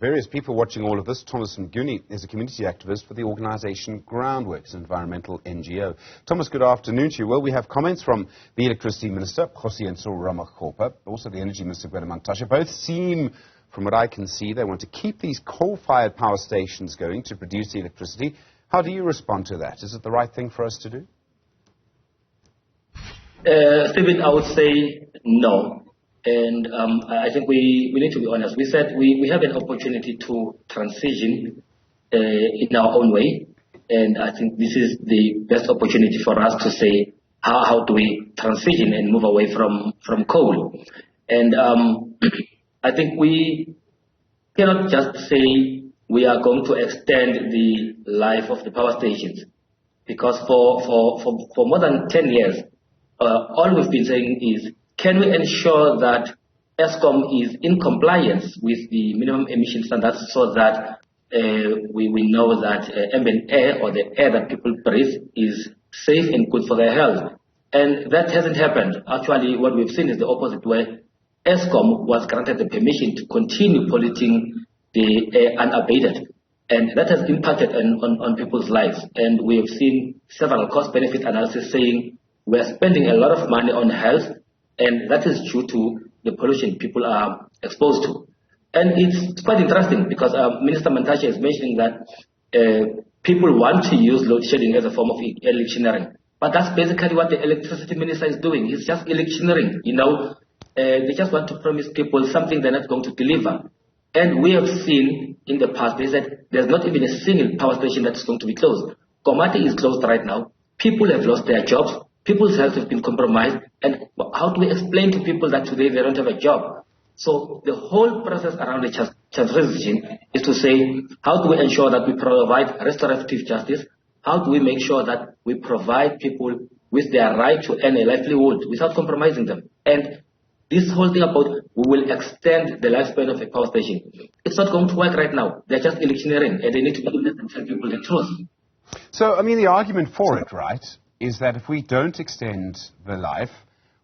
Various people watching all of this. Thomas Mnguni is a community activist for the organisation Groundwork, an environmental NGO. Thomas, good afternoon to you. Well, we have comments from the Electricity Minister, Ramakgopa, also the Energy Minister Gwede Mantashe. Both seem, from what I can see, they want to keep these coal-fired power stations going to produce the electricity. How do you respond to that? Is it the right thing for us to do? Stephen, I would say no. And I think we need to be honest. We said we have an opportunity to transition in our own way. And I think this is the best opportunity for us to say, how do we transition and move away from coal? And I think we cannot just say we are going to extend the life of the power stations. Because for more than 10 years, all we've been saying is, can we ensure that Eskom is in compliance with the minimum emission standards so that we know that ambient air or the air that people breathe is safe and good for their health? And that hasn't happened. Actually, what we've seen is the opposite, where Eskom was granted the permission to continue polluting the air unabated. And that has impacted on people's lives. And we have seen several cost-benefit analysis saying we're spending a lot of money on health, and that is due to the pollution people are exposed to. And it's quite interesting because Minister Mantashe is mentioning that people want to use load shedding as a form of electioneering. But that's basically what the electricity minister is doing. He's just electioneering, you know. They just want to promise people something they're not going to deliver. And we have seen in the past, they said there's not even a single power station that's going to be closed. Komati is closed right now. People have lost their jobs. People's health has been compromised, and how do we explain to people that today they don't have a job? So the whole process around the transition is to say, how do we ensure that we provide restorative justice? How do we make sure that we provide people with their right to earn a livelihood without compromising them? And this whole thing about we will extend the lifespan of a power station, it's not going to work right now. They're just electioneering, and they need to be honest and tell people the truth. So, I mean, the argument for it, right, is that if we don't extend the life,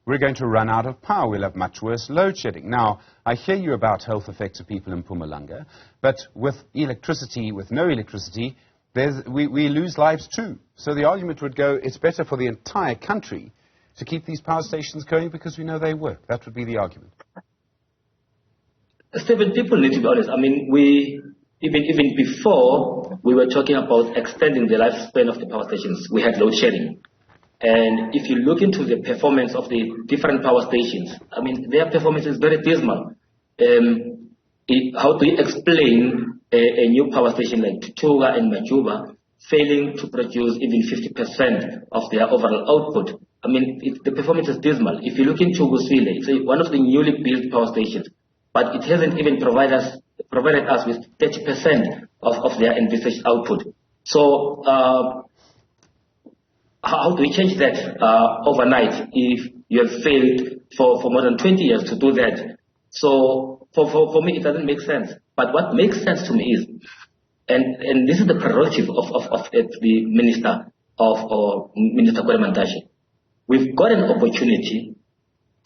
we're going to run out of power. We'll have much worse load shedding. Now, I hear you about health effects of people in Mpumalanga, but with electricity, with no electricity, we lose lives too. So the argument would go, it's better for the entire country to keep these power stations going because we know they work. That would be the argument. Stephen, people need to be honest. I mean, even before we were talking about extending the lifespan of the power stations, we had load shedding. And if you look into the performance of the different power stations, I mean, their performance is very dismal. How do you explain a new power station like Tutuga and Majuba failing to produce even 50% of their overall output? I mean, the performance is dismal. If you look into Guswile, it's one of the newly built power stations, but it hasn't even provided us with 30% of their envisaged output. So how do we change that overnight if you have failed for more than 20 years to do that? So for me, it doesn't make sense. But what makes sense to me is, and this is the prerogative of the Minister Minister Gwede Mantashe, we've got an opportunity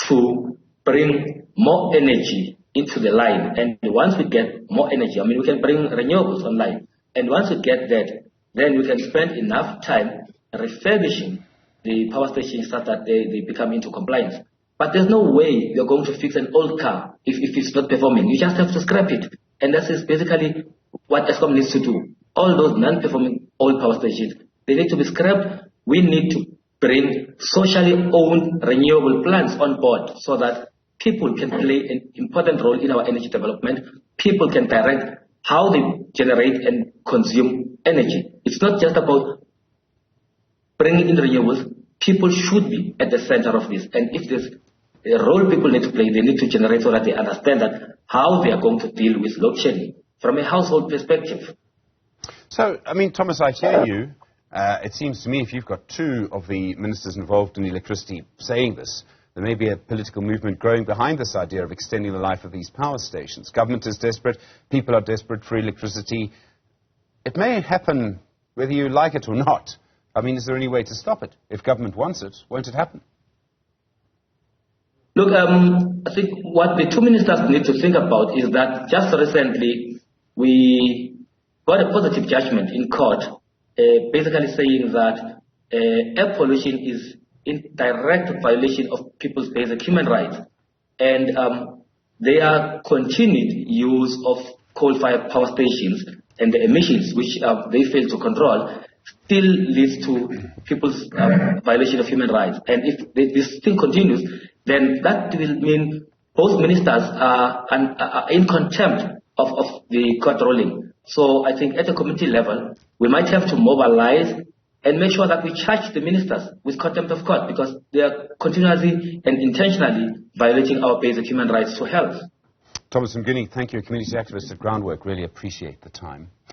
to bring more energy into the line. And once we get more energy, I mean, we can bring renewables online. And once we get that, then we can spend enough time refurbishing the power stations so that they become into compliance. But there's no way you're going to fix an old car if it's not performing. You just have to scrap it. And that is basically what Eskom needs to do. All those non-performing old power stations, they need to be scrapped. We need to bring socially owned renewable plants on board so that people can play an important role in our energy development. People can direct how they generate and consume energy. It's not just about bringing in renewables. People should be at the center of this. And if there's a role people need to play, they need to generate so that they understand that how they are going to deal with load shedding from a household perspective. So, I mean, Thomas, I hear you. It seems to me if you've got two of the ministers involved in electricity saying this, there may be a political movement growing behind this idea of extending the life of these power stations. Government is desperate. People are desperate for electricity. It may happen whether you like it or not. I mean, is there any way to stop it? If government wants it, won't it happen? Look, I think what the two ministers need to think about is that just recently we got a positive judgment in court, basically saying that air pollution is in direct violation of people's basic human rights. And their continued use of coal-fired power stations and the emissions which they fail to control still leads to people's violation of human rights. And if this thing continues, then that will mean both ministers are in contempt of the court ruling. So I think at a community level, we might have to mobilize and make sure that we charge the ministers with contempt of court because they are continuously and intentionally violating our basic human rights to health. Thomas Mnguni, thank you, a community activist at Groundwork. Really appreciate the time.